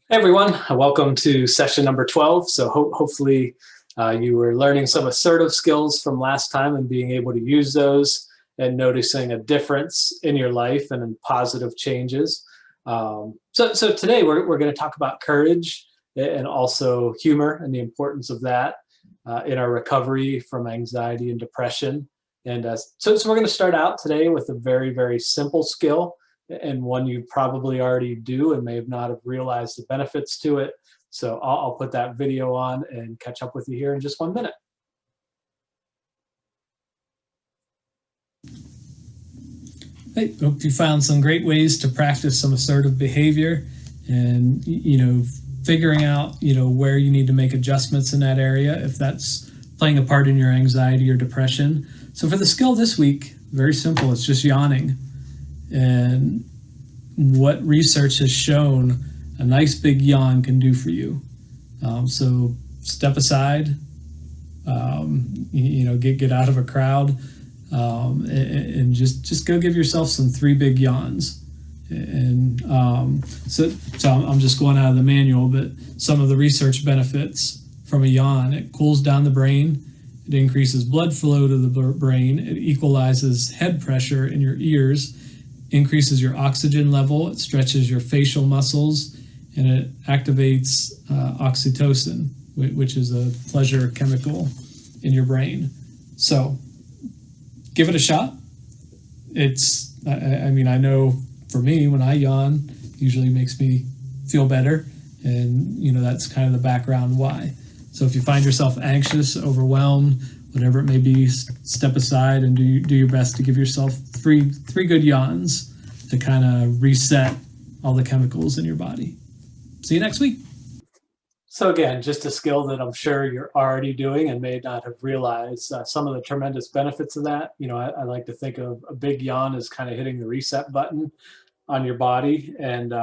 Hey everyone, welcome to session number 12. So hopefully you were learning some assertive skills from last time and being able to use those and noticing a difference in your life and in positive changes. So today we're going to talk about courage and also humor and the importance of that in our recovery from anxiety and depression. And so we're going to start out today with a very, very simple skill and one you probably already do and may have not have realized the benefits to it. So I'll put that video on and catch up with you here in just 1 minute. Hey, hope you found some great ways to practice some assertive behavior and, figuring out, where you need to make adjustments in that area if that's playing a part in your anxiety or depression. So for the skill this week, very simple, it's just yawning. And what research has shown a nice big yawn can do for you. So step aside, get out of a crowd, and just go give yourself some 3 big yawns. And so I'm just going out of the manual, but some of the research benefits from a yawn: it cools down the brain, it increases blood flow to the brain, it equalizes head pressure in your ears, increases your oxygen level, it stretches your facial muscles, and it activates oxytocin, which is a pleasure chemical in your brain. So give it a shot. I know for me, when I yawn, it usually makes me feel better. And, that's kind of the background why. So if you find yourself anxious, overwhelmed, whatever it may be, step aside and do your best to give yourself three good yawns to kind of reset all the chemicals in your body. See you next week. So again, just a skill that I'm sure you're already doing and may not have realized some of the tremendous benefits of that. I like to think of a big yawn as kind of hitting the reset button on your body. And,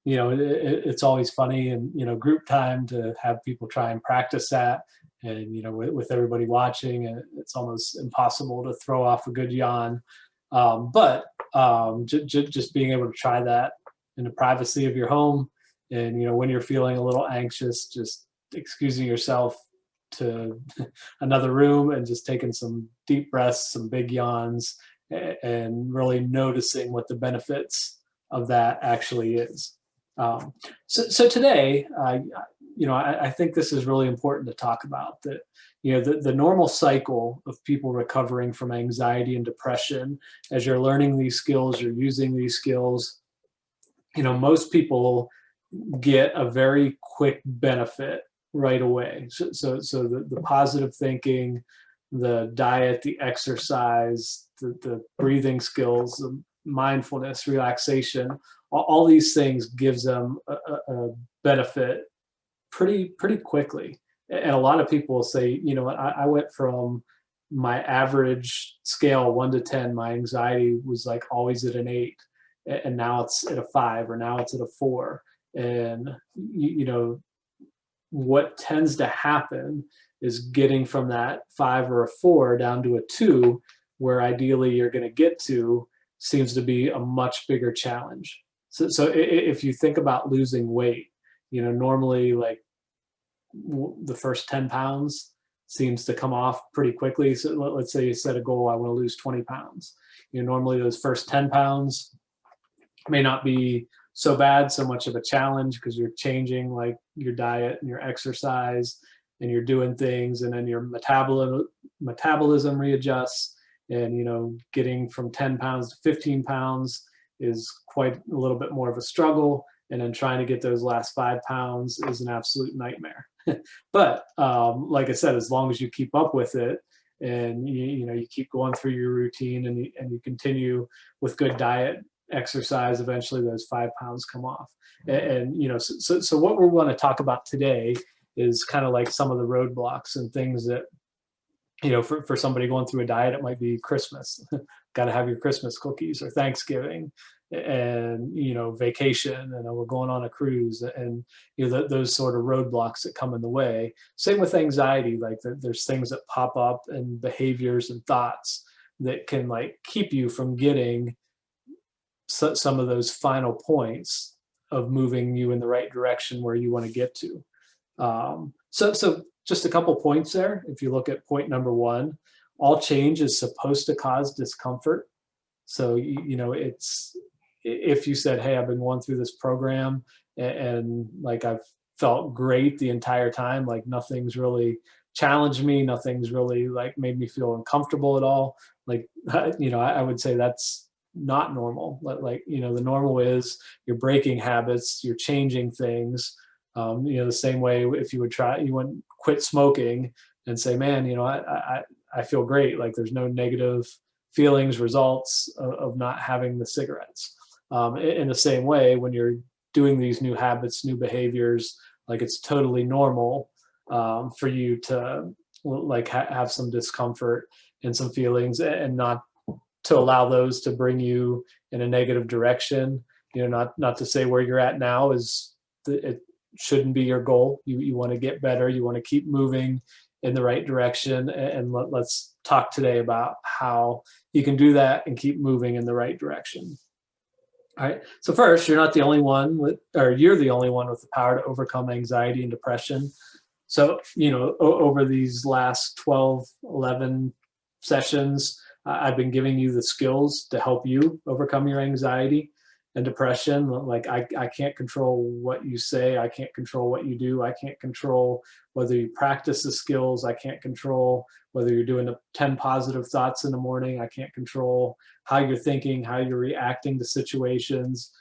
it's always funny and, group time to have people try and practice that. And, with everybody watching, it's almost impossible to throw off a good yawn. Just being able to try that in the privacy of your home, and when you're feeling a little anxious, just excusing yourself to another room and just taking some deep breaths, some big yawns, and really noticing what the benefits of that actually is. So today, I think this is really important to talk about, that the normal cycle of people recovering from anxiety and depression. As you're learning these skills, you're using these skills, most people get a very quick benefit right away. So the positive thinking, the diet, the exercise, the breathing skills, the mindfulness, relaxation, all these things gives them a benefit pretty quickly. And a lot of people will say, I went from my average scale 1 to 10, my anxiety was like always at an 8, and now it's at a 5, or now it's at a 4. And what tends to happen is getting from that 5 or a 4 down to a 2, where ideally you're going to get to, seems to be a much bigger challenge. So if you think about losing weight, normally, like, the first 10 pounds seems to come off pretty quickly. So let's say you set a goal, I want to lose 20 pounds. Normally those first 10 pounds may not be so bad, so much of a challenge, because you're changing like your diet and your exercise, and you're doing things, and then your metabolism readjusts, and getting from 10 pounds to 15 pounds is quite a little bit more of a struggle, and then trying to get those last 5 pounds is an absolute nightmare. But like I said, as long as you keep up with it, and you keep going through your routine, and you continue with good diet, exercise, eventually those 5 pounds come off. So what we're going to talk about today is kind of like some of the roadblocks and things that, for somebody going through a diet, it might be Christmas. Got to have your Christmas cookies, or Thanksgiving, and vacation, and we're going on a cruise, and those sort of roadblocks that come in the way. Same with anxiety, like there's things that pop up, and behaviors and thoughts that can like keep you from getting some of those final points of moving you in the right direction where you want to get to. So just a couple points there. If you look at point number one, all change is supposed to cause discomfort. So, it's, if you said, hey, I've been going through this program and like I've felt great the entire time, like nothing's really challenged me, nothing's really like made me feel uncomfortable at all. Like, I would say that's not normal. Like, the normal is you're breaking habits, you're changing things. The same way if you wouldn't quit smoking and say, man, I feel great. Like there's no negative feelings, results of not having the cigarettes. In the same way, when you're doing these new habits, new behaviors, like it's totally normal for you to like have some discomfort and some feelings, and not to allow those to bring you in a negative direction. Not to say where you're at now it shouldn't be your goal. You want to get better. You want to keep moving in the right direction. And let's talk today about how you can do that and keep moving in the right direction. All right. So first, you're the only one with the power to overcome anxiety and depression. So, over these last 12, 11 sessions, I've been giving you the skills to help you overcome your anxiety and depression. Like I can't control what you say. I can't control what you do. I can't control whether you practice the skills. I can't control whether you're doing the 10 positive thoughts in the morning. I can't control how you're thinking, how you're reacting to situations,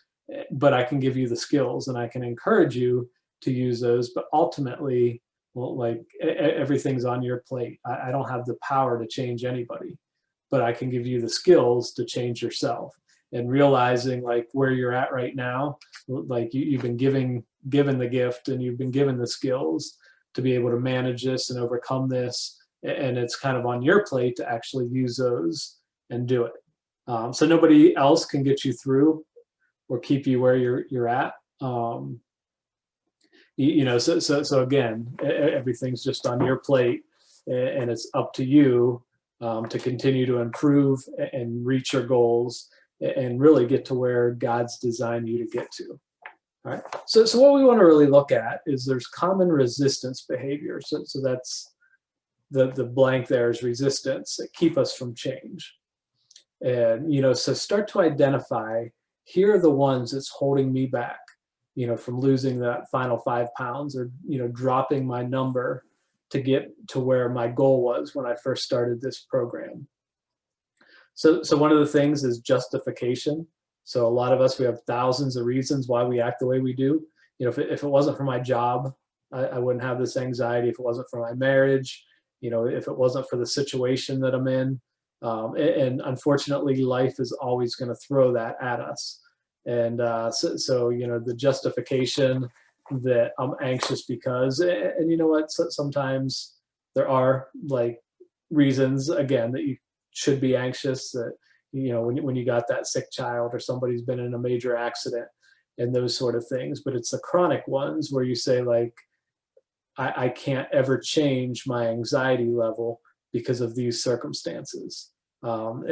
but I can give you the skills and I can encourage you to use those. But ultimately, everything's on your plate. I don't have the power to change anybody, but I can give you the skills to change yourself. And realizing like where you're at right now, like you've been given the gift and you've been given the skills to be able to manage this and overcome this. And it's kind of on your plate to actually use those and do it. So nobody else can get you through or keep you where you're at. So again, everything's just on your plate, and it's up to you to continue to improve and reach your goals and really get to where God's designed you to get to. All right. So what we want to really look at is there's common resistance behavior. So that's the blank there is resistance that keep us from change. And, so start to identify, here are the ones that's holding me back, from losing that final 5 pounds or, dropping my number to get to where my goal was when I first started this program. So one of the things is justification. So a lot of us, we have thousands of reasons why we act the way we do. If it wasn't for my job, I wouldn't have this anxiety. If it wasn't for my marriage, if it wasn't for the situation that I'm in. And unfortunately, life is always going to throw that at us. And so the justification that I'm anxious because, and you know what, so sometimes there are like reasons, again, that you should be anxious, that, when you got that sick child or somebody's been in a major accident and those sort of things. But it's the chronic ones where you say like, I can't ever change my anxiety level because of these circumstances. I've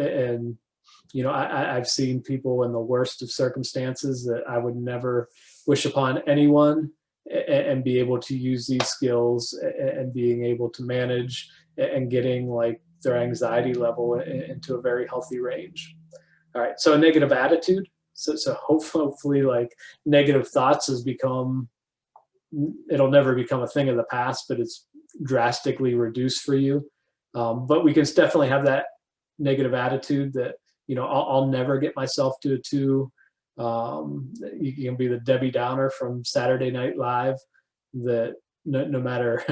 seen people in the worst of circumstances that I would never wish upon anyone, and be able to use these skills and being able to manage and getting like their anxiety level into a very healthy range. All right. So a negative attitude. So hopefully like negative thoughts it'll never become a thing of the past, but it's drastically reduced for you. But we can definitely have that negative attitude that, I'll never get myself to a 2. You can be the Debbie Downer from Saturday Night Live, that no matter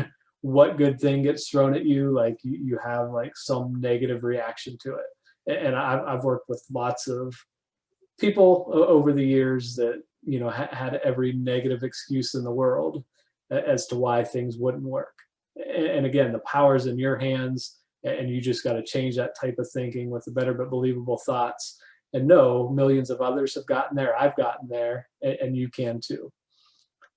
what good thing gets thrown at you, like you have like some negative reaction to it. And I've worked with lots of people over the years that, had every negative excuse in the world as to why things wouldn't work. And again, the power's in your hands, and you just got to change that type of thinking with the better but believable thoughts. And no, millions of others have gotten there. I've gotten there, and you can too.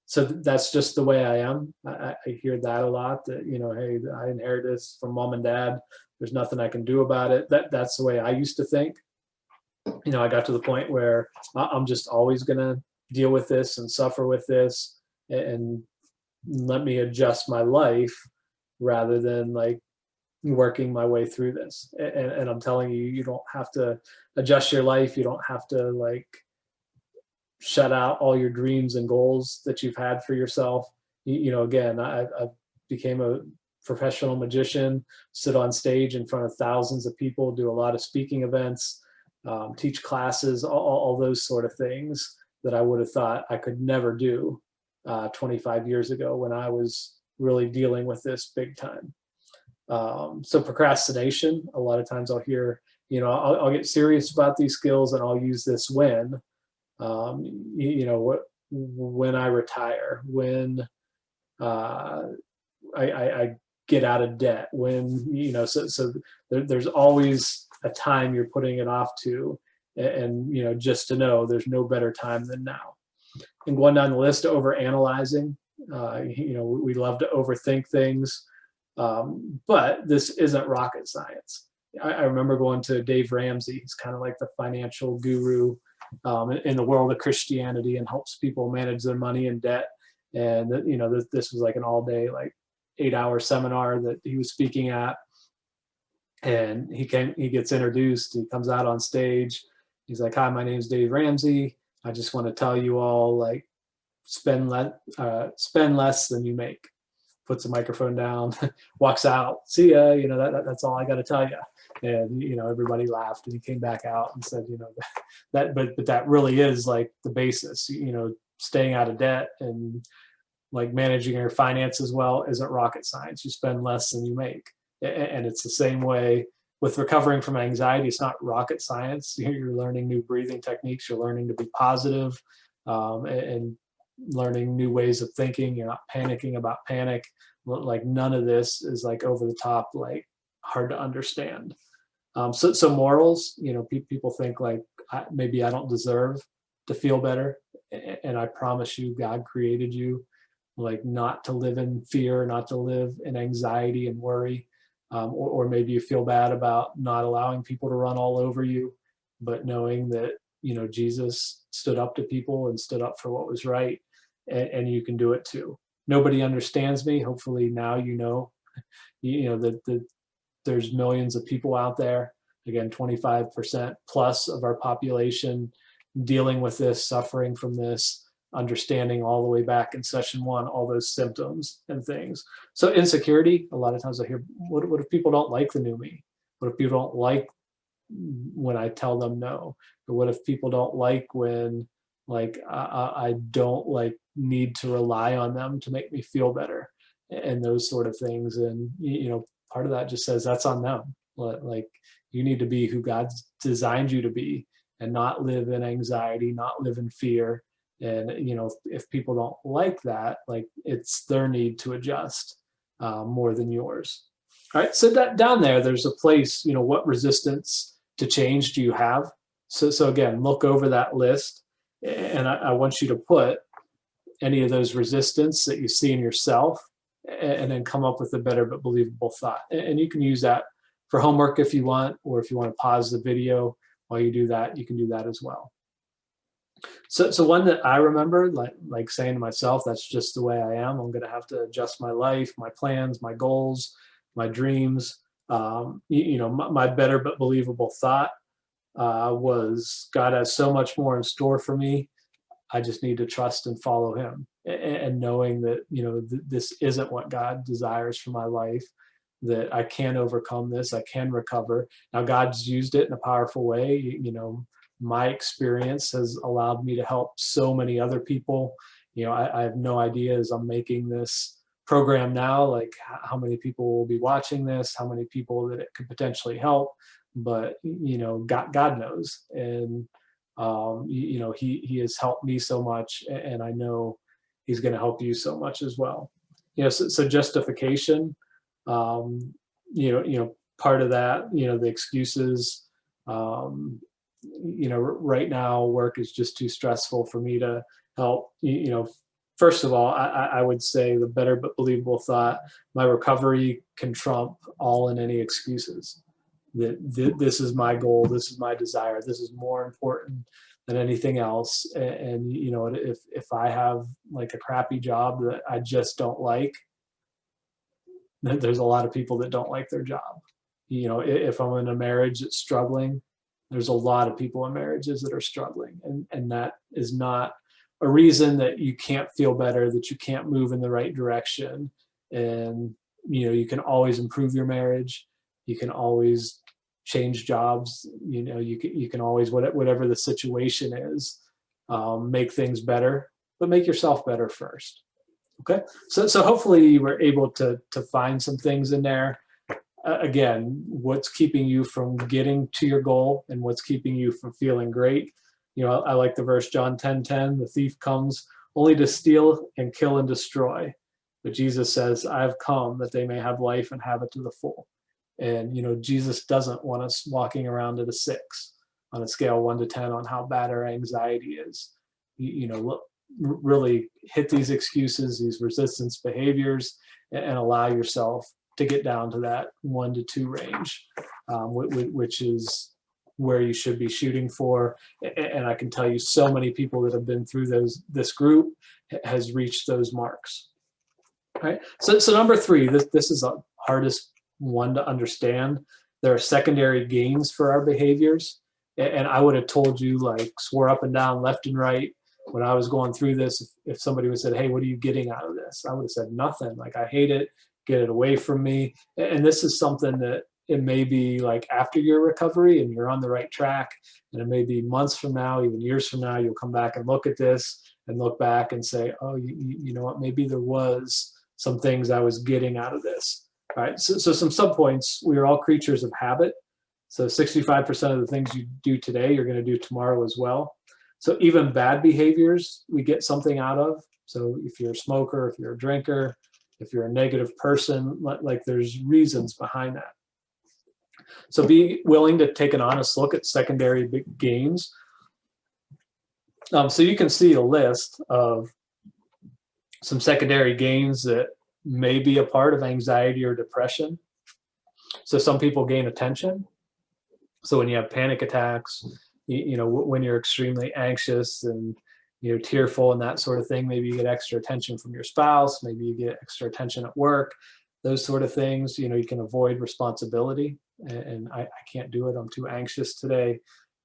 So that's just the way I am. I hear that a lot, that, hey, I inherited this from mom and dad. There's nothing I can do about it. That's the way I used to think. I got to the point where I'm just always going to deal with this and suffer with this, and let me adjust my life rather than like working my way through this. And I'm telling you, you don't have to adjust your life. You don't have to like shut out all your dreams and goals that you've had for yourself. Again, I became a professional magician, sit on stage in front of thousands of people, do a lot of speaking events, teach classes, all those sort of things that I would have thought I could never do 25 years ago when I was really dealing with this big time. So procrastination, a lot of times I'll hear, I'll get serious about these skills and I'll use this when I retire, when I get out of debt, when, so there's always a time you're putting it off to, and just to know there's no better time than now. And going down the list, over analyzing, we love to overthink things. But this isn't rocket science. I remember going to Dave Ramsey. He's kind of like the financial guru in the world of Christianity, and helps people manage their money and debt. And this was like an all-day, like 8-hour seminar that he was speaking at. And he gets introduced. He comes out on stage. He's like, "Hi, my name is Dave Ramsey. I just want to tell you all, like, spend less than you make." Puts the microphone down, walks out. "See ya. That's all I got to tell you." And everybody laughed, and he came back out and said, but that really is like the basis. Staying out of debt and like managing your finances well isn't rocket science. You spend less than you make, and it's the same way with recovering from anxiety. It's not rocket science. You're learning new breathing techniques. You're learning to be positive, and learning new ways of thinking. You're not panicking about panic. Like, none of this is like over the top, like hard to understand. So morals, people think like, maybe I don't deserve to feel better. And I promise you, God created you like not to live in fear, not to live in anxiety and worry. Or maybe you feel bad about not allowing people to run all over you, but knowing that, Jesus stood up to people and stood up for what was right, and you can do it too. Nobody understands me. Hopefully now that there's millions of people out there. Again, 25% plus of our population dealing with this, suffering from this, understanding all the way back in session one, all those symptoms and things. So insecurity, a lot of times I hear, what if people don't like the new me? What if people don't like when I tell them no? Or what if people don't like when like I don't like need to rely on them to make me feel better, and those sort of things. And part of that just says that's on them. Like, you need to be who God's designed you to be, and not live in anxiety, not live in fear. And if people don't like that, like, it's their need to adjust more than yours. All right, so that down there's a place. What resistance to change do you have? So again, look over that list, and I want you to put any of those resistance that you see in yourself, and then come up with a better but believable thought. And you can use that for homework if you want, or if you want to pause the video while you do that, you can do that as well. So one that I remember, like saying to myself, that's just the way I am. I'm going to have to adjust my life, my plans, my goals, my dreams. My better but believable thought was, God has so much more in store for me. I just need to trust and follow him, and knowing that, this isn't what God desires for my life, that I can overcome this, I can recover. Now, God's used it in a powerful way. My experience has allowed me to help so many other people. I have no idea, as I'm making this program now, like how many people will be watching this, how many people that it could potentially help. But God knows. And he has helped me so much, and I know he's going to help you so much as well. So justification, part of that, the excuses. Right now work is just too stressful for me to help. First of all, I would say the better but believable thought, my recovery can trump all and any excuses. That this is my goal, this is my desire, this is more important than anything else. And you know, if I have like a crappy job that I just don't like, there's a lot of people that don't like their job. You know, if I'm in a marriage that's struggling, there's a lot of people in marriages that are struggling, and that is not a reason that you can't feel better, that you can't move in the right direction. And you know, you can always improve your marriage. You can always change jobs. You know, you can always, whatever the situation is, make things better, but make yourself better first. Okay, so hopefully you were able to find some things in there. Again, what's keeping you from getting to your goal and what's keeping you from feeling great. You know, I like the verse John 10:10, the thief comes only to steal and kill and destroy. But Jesus says, I've come that they may have life and have it to the full. And, you know, Jesus doesn't want us walking around at a 6 on a scale 1 to 10 on how bad our anxiety is. You know, look, really hit these excuses, these resistance behaviors, and allow yourself to get down to that 1 to 2 range, which is where you should be shooting for. And I can tell you, so many people that have been through this group has reached those marks. All right. So number 3, this is the hardest one to understand. There are secondary gains for our behaviors. And I would have told you, like, swore up and down, left and right, when I was going through this. If somebody would have said, hey, what are you getting out of this? I would have said nothing. Like, I hate it. Get it away from me. And this is something that it may be like after your recovery and you're on the right track. And it may be months from now, even years from now, you'll come back and look at this and look back and say, oh, you know what, maybe there was some things I was getting out of this. All right. So some subpoints. We are all creatures of habit. So 65% of the things you do today, you're going to do tomorrow as well. So even bad behaviors, we get something out of. So if you're a smoker, if you're a drinker, if you're a negative person, like there's reasons behind that. So be willing to take an honest look at secondary gains. So you can see a list of some secondary gains that may be a part of anxiety or depression. So some people gain attention. So when you have panic attacks, you know, when you're extremely anxious and, you know, tearful and that sort of thing, maybe you get extra attention from your spouse, maybe you get extra attention at work, those sort of things. You know, you can avoid responsibility, and I can't do it, I'm too anxious today.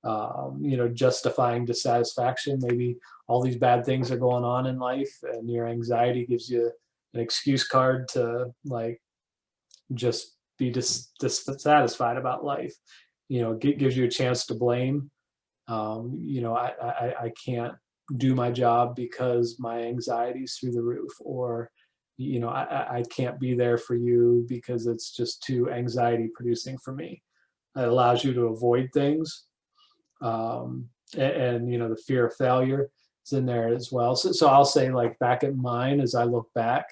You know, justifying dissatisfaction. Maybe all these bad things are going on in life and your anxiety gives you an excuse card to, like, just be dissatisfied about life. You know, gives you a chance to blame. You know, I can't do my job because my anxiety's through the roof, or, you know, I can't be there for you because it's just too anxiety producing for me. It allows you to avoid things. And, you know, the fear of failure is in there as well. So I'll say, like, back at mine, as I look back,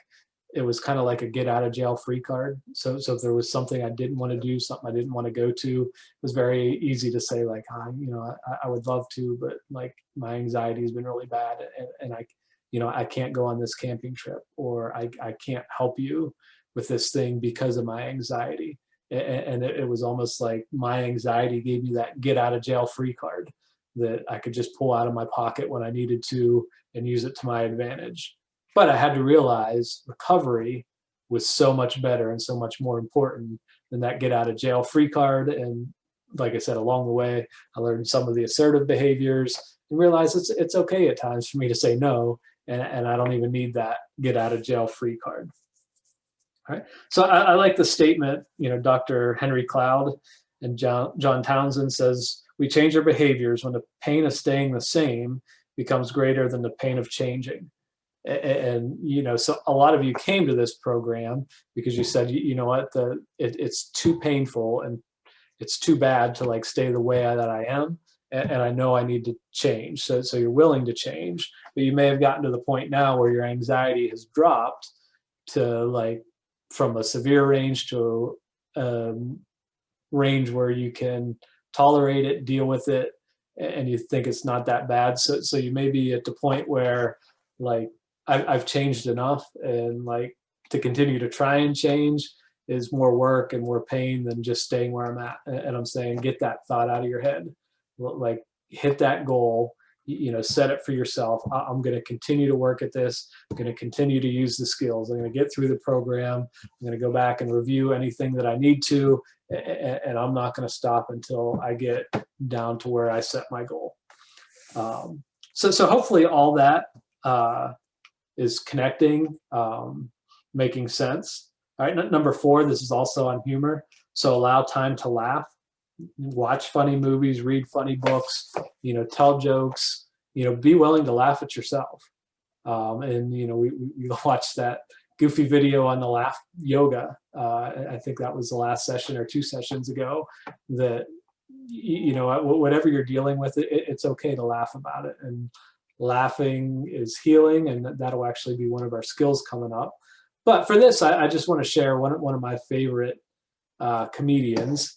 it was kind of like a get out of jail free card. So if there was something I didn't want to do, something I didn't want to go to, it was very easy to say, like, you know, I would love to, but, like, my anxiety has been really bad, and I, you know, I can't go on this camping trip, or I can't help you with this thing because of my anxiety. And it was almost like my anxiety gave me that get out of jail free card that I could just pull out of my pocket when I needed to and use it to my advantage. But I had to realize recovery was so much better and so much more important than that get out of jail free card. And like I said, along the way, I learned some of the assertive behaviors and realized it's okay at times for me to say no, and I don't even need that get out of jail free card. All right. So I like the statement, you know, Dr. Henry Cloud and John Townsend says, we change our behaviors when the pain of staying the same becomes greater than the pain of changing. And you know, so a lot of you came to this program because you said, you know what, it's too painful and it's too bad to, like, stay the way that I am, and I know I need to change. So you're willing to change, but you may have gotten to the point now where your anxiety has dropped to, like, from a severe range to a range where you can tolerate it, deal with it, and you think it's not that bad. So you may be at the point where, like, I've changed enough, and, like, to continue to try and change is more work and more pain than just staying where I'm at. And I'm saying, get that thought out of your head. Like, hit that goal, set it for yourself. I'm going to continue to work at this. I'm going to continue to use the skills. I'm going to get through the program. I'm going to go back and review anything that I need to, and I'm not going to stop until I get down to where I set my goal. So hopefully all that is connecting, making sense. All right, number 4, this is also on humor. So allow time to laugh. Watch funny movies, read funny books, tell jokes, be willing to laugh at yourself. And, we watched that goofy video on the laugh yoga. I think that was the last session or 2 sessions ago, that, whatever you're dealing with, it's okay to laugh about it. And laughing is healing, and that'll actually be one of our skills coming up. But for this, I just want to share one of my favorite comedians.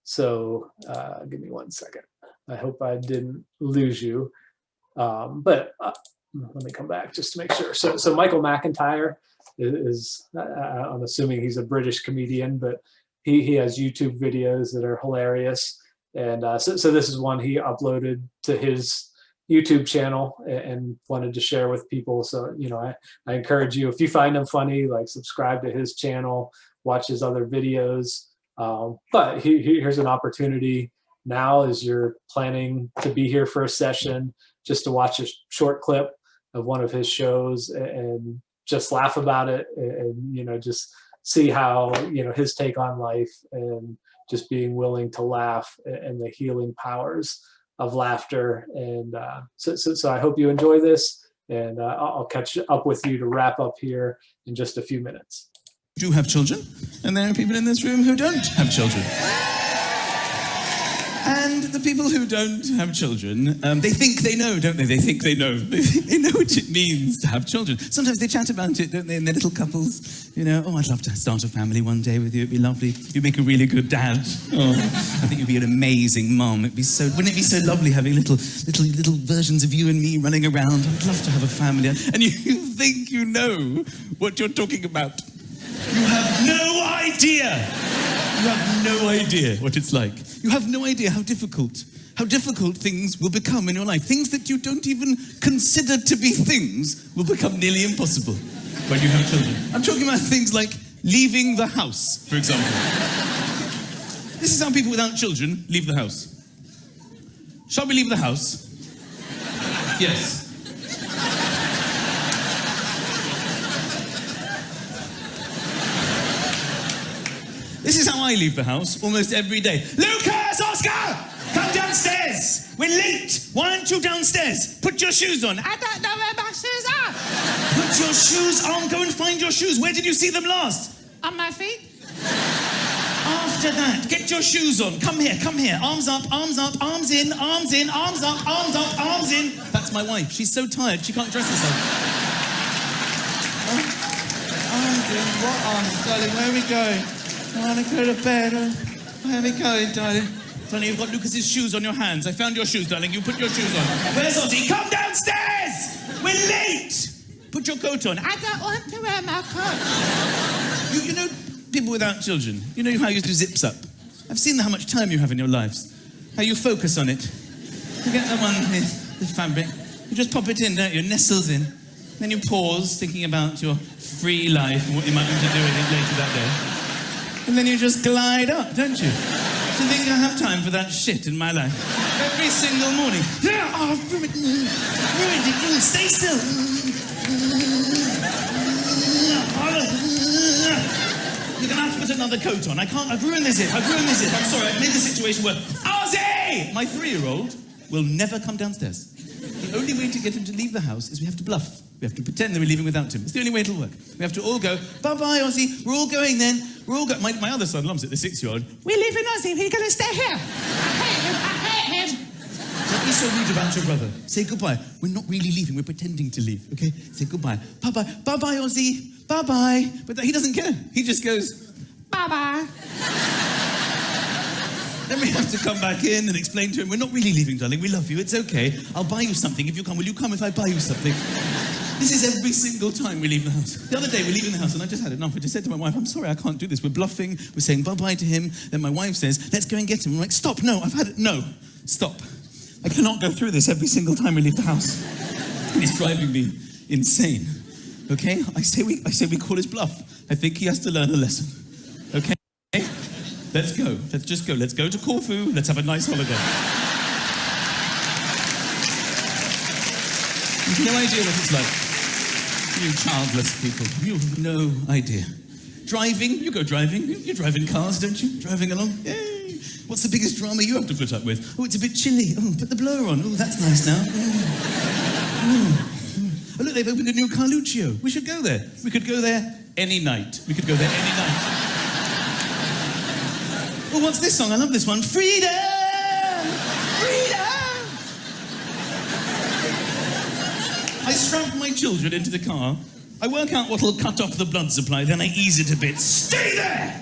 So give me 1 second. I hope I didn't lose you. But let me come back just to make sure. So Michael McIntyre is I'm assuming he's a British comedian, but he has YouTube videos that are hilarious. And so this is one he uploaded to his YouTube channel and wanted to share with people. So, I encourage you, if you find him funny, like, subscribe to his channel, watch his other videos. But here's an opportunity now, as you're planning to be here for a session, just to watch a short clip of one of his shows and just laugh about it, and just see how his take on life, and just being willing to laugh, and the healing powers of laughter. And so I hope you enjoy this, and I'll catch up with you to wrap up here in just a few minutes. Do have children, and there are people in this room who don't have children. And the people who don't have children, they think they know, don't they? They think they know. They know what it means to have children. Sometimes they chat about it, don't they, in their little couples. Oh, I'd love to start a family one day with you. It'd be lovely. You'd make a really good dad. Oh, I think you'd be an amazing mom. Wouldn't it be so lovely having little versions of you and me running around? I'd love to have a family. And you think you know what you're talking about. You have no idea. You have no idea what it's like. You have no idea how difficult things will become in your life. Things that you don't even consider to be things will become nearly impossible when you have children. I'm talking about things like leaving the house, for example. This is how people without children leave the house. Shall we leave the house? Yes. This is how I leave the house almost every day. Lucas, Oscar, come downstairs. We're late. Why aren't you downstairs? Put your shoes on. I don't know where my shoes are. Put your shoes on. Go and find your shoes. Where did you see them last? On my feet. After that, get your shoes on. Come here, come here. Arms up, arms in, arms in, arms up, arms in. That's my wife. She's so tired, she can't dress herself. Arms in. What arms, darling? Where are we going? I want to go to bed. Where are we going, darling? Darling, you've got Lucas's shoes on your hands. I found your shoes, darling. You put your shoes on. Where's Ozzy? Come downstairs! We're late! Put your coat on. I don't want to wear my coat. You know, people without children, you know how you do zips up? I've seen how much time you have in your lives. How you focus on it. You get the one with the fabric. You just pop it in, don't you? It nestles in. Then you pause, thinking about your free life and what you might want to do with it later that day. And then you just glide up, don't you? Do you think I have time for that shit in my life? Every single morning. Yeah, oh, I've ruined it. Stay still. You're going to have to put another coat on. I can't. I've ruined this zip. I'm sorry. I've made the situation worse. Ozzy! My 3-year-old will never come downstairs. The only way to get him to leave the house is we have to bluff. We have to pretend that we're leaving without him. It's the only way it'll work. We have to all go, bye-bye, Ozzy. We're all going then. We're all going. My other son loves it, the 6-year-old. We're leaving Ozzy. We're going to stay here. I hate him. Don't be so rude about your brother. Say goodbye. We're not really leaving. We're pretending to leave, okay? Say goodbye. Bye-bye. Bye-bye, Ozzy. Bye-bye. But he doesn't care. He just goes, bye-bye. Then we have to come back in and explain to him, we're not really leaving, darling. We love you. It's okay. I'll buy you something if you come. Will you come if I buy you something? This is every single time we leave the house. The other day, we're leaving the house, and I just had enough. I just said to my wife, I'm sorry, I can't do this. We're bluffing. We're saying bye-bye to him. Then my wife says, let's go and get him. I'm like, stop, no, I've had it. No, stop. I cannot go through this every single time we leave the house. It's driving me insane. Okay? I say we call his bluff. I think he has to learn a lesson. Okay? Let's go. Let's just go. Let's go to Corfu. Let's have a nice holiday. You've no idea what it's like. You childless people. You have no idea. Driving, you go driving. You drive in cars, don't you? Driving along. Yay! What's the biggest drama you have to put up with? Oh, it's a bit chilly. Oh, put the blower on. Oh, that's nice now. Oh, look, they've opened a new Carluccio. We should go there. We could go there any night. We could go there any night. Oh, what's this song? I love this one. Freedom! Freedom! I strap my children into the car. I work out what'll cut off the blood supply, then I ease it a bit. Stay there!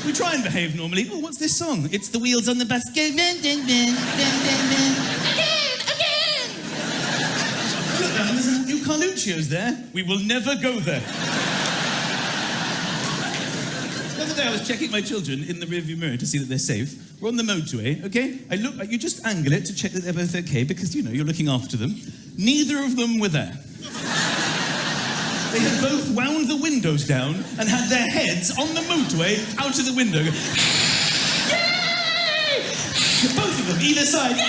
We try and behave normally. Oh, what's this song? It's the wheels on the bus. Go, dun, dun, dun, dun, dun, dun. Again! Look, there's a new Carluccio's there. We will never go there. The other day I was checking my children in the rearview mirror to see that they're safe. We're on the motorway, okay? You just angle it to check that they're both okay because, you know, you're looking after them. Neither of them were there. They had both wound the windows down and had their heads on the motorway out of the window. Yay! Both of them, either side. Yay!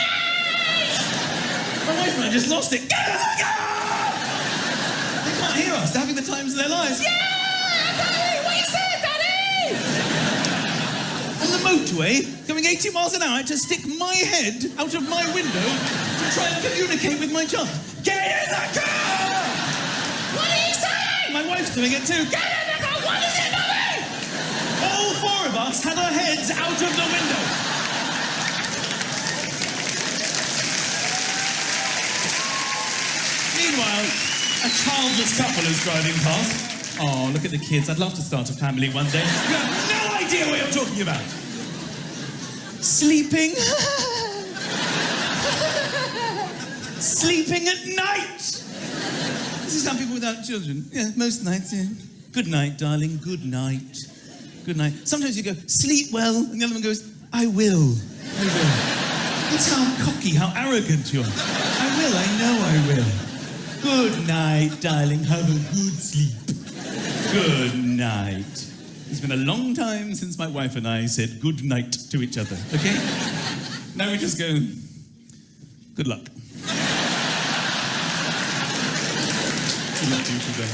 My wife and I just lost it. They can't hear us. They're having the times of their lives. Yeah! Daddy! What you said, Daddy? On the motorway, going 80 miles an hour to stick my head out of my window to try and communicate with my child. Get in the car! What are you saying? My wife's doing it too. Get in the car! What is it, Daddy? All four of us had our heads out of the window. Meanwhile, a childless couple is driving past. Oh, look at the kids. I'd love to start a family one day. You have no idea what you're talking about. Sleeping. Sleeping at night. This is how people without children. Yeah, most nights, yeah. Good night, darling. Good night. Good night. Sometimes you go, sleep well, and the other one goes, I will. I will. That's how cocky, how arrogant you are. I will, I know I will. Good night, darling. Have a good sleep. Good night. It's been a long time since my wife and I said good night to each other, okay? Now we just go, good luck. Good luck to you today.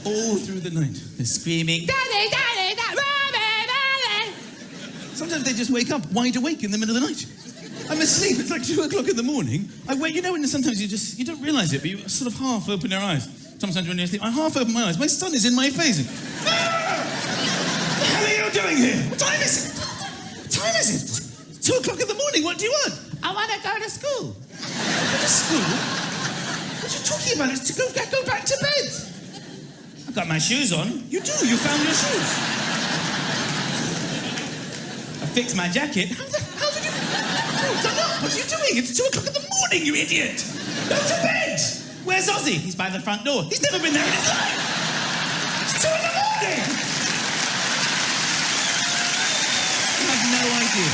All through the night, they're screaming, Daddy, Daddy, Daddy, Daddy. Sometimes they just wake up wide awake in the middle of the night. I'm asleep, it's like 2 o'clock in the morning. I wake, you know, when sometimes you don't realise it, but you sort of half open your eyes. Sometimes when you're asleep, I half open my eyes. My son is in my face. Ah! What the hell are you doing here? What time is it? What time is it? 2 o'clock in the morning, what do you want? I want to go to school. Go to school? What are you talking about? It's to go back to bed. I've got my shoes on. You do, you found your shoes. I fixed my jacket. How did you... Done up. What are you doing? It's 2 o'clock in the morning, you idiot. Go to bed. Where's Ozzy? He's by the front door. He's never been there in his life. It's 2 in the morning. You have no idea.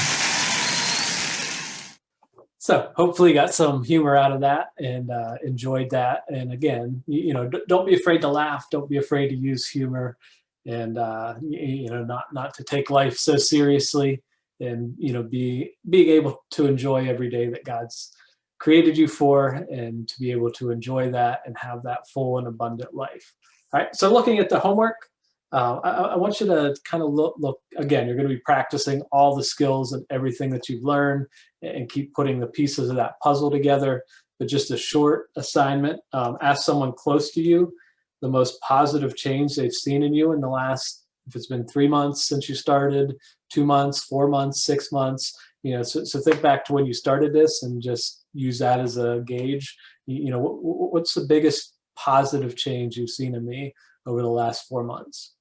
So hopefully you got some humor out of that and enjoyed that. And again, you know, don't be afraid to laugh. Don't be afraid to use humor, and you know, not to take life so seriously, and you know, being able to enjoy every day that God's created you for, and to be able to enjoy that and have that full and abundant life. All right. So looking at the homework, I want you to kind of look again. You're going to be practicing all the skills and everything that you've learned, and keep putting the pieces of that puzzle together. But just a short assignment: ask someone close to you the most positive change they've seen in you in the last, if it's been 3 months since you started, 2 months, 4 months, 6 months. You know, so think back to when you started this and just use that as a gauge. You know, what's the biggest positive change you've seen in me over the last 4 months?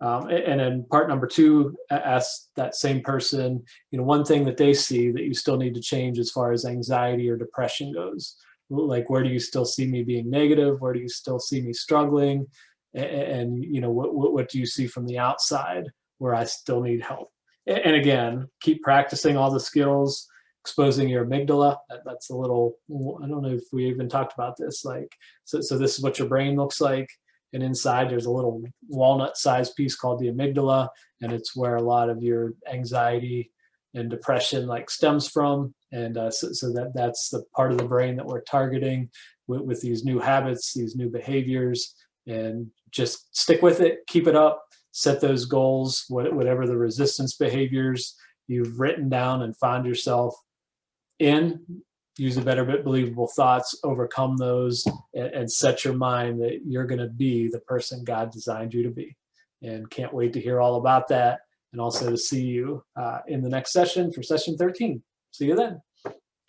And then part number 2, ask that same person, you know, one thing that they see that you still need to change as far as anxiety or depression goes. Like, where do you still see me being negative? Where do you still see me struggling? And what do you see from the outside where I still need help? And again, keep practicing all the skills, exposing your amygdala. That's a little, I don't know if we even talked about this. Like, so this is what your brain looks like. And inside there's a little walnut-sized piece called the amygdala, and it's where a lot of your anxiety and depression like stems from. And so that's the part of the brain that we're targeting with these new habits, these new behaviors, and just stick with it, keep it up, set those goals, whatever the resistance behaviors you've written down and found yourself in. Use a better but believable thoughts, overcome those, and set your mind that you're going to be the person God designed you to be. And can't wait to hear all about that, and also to see you in the next session for session 13. See you then.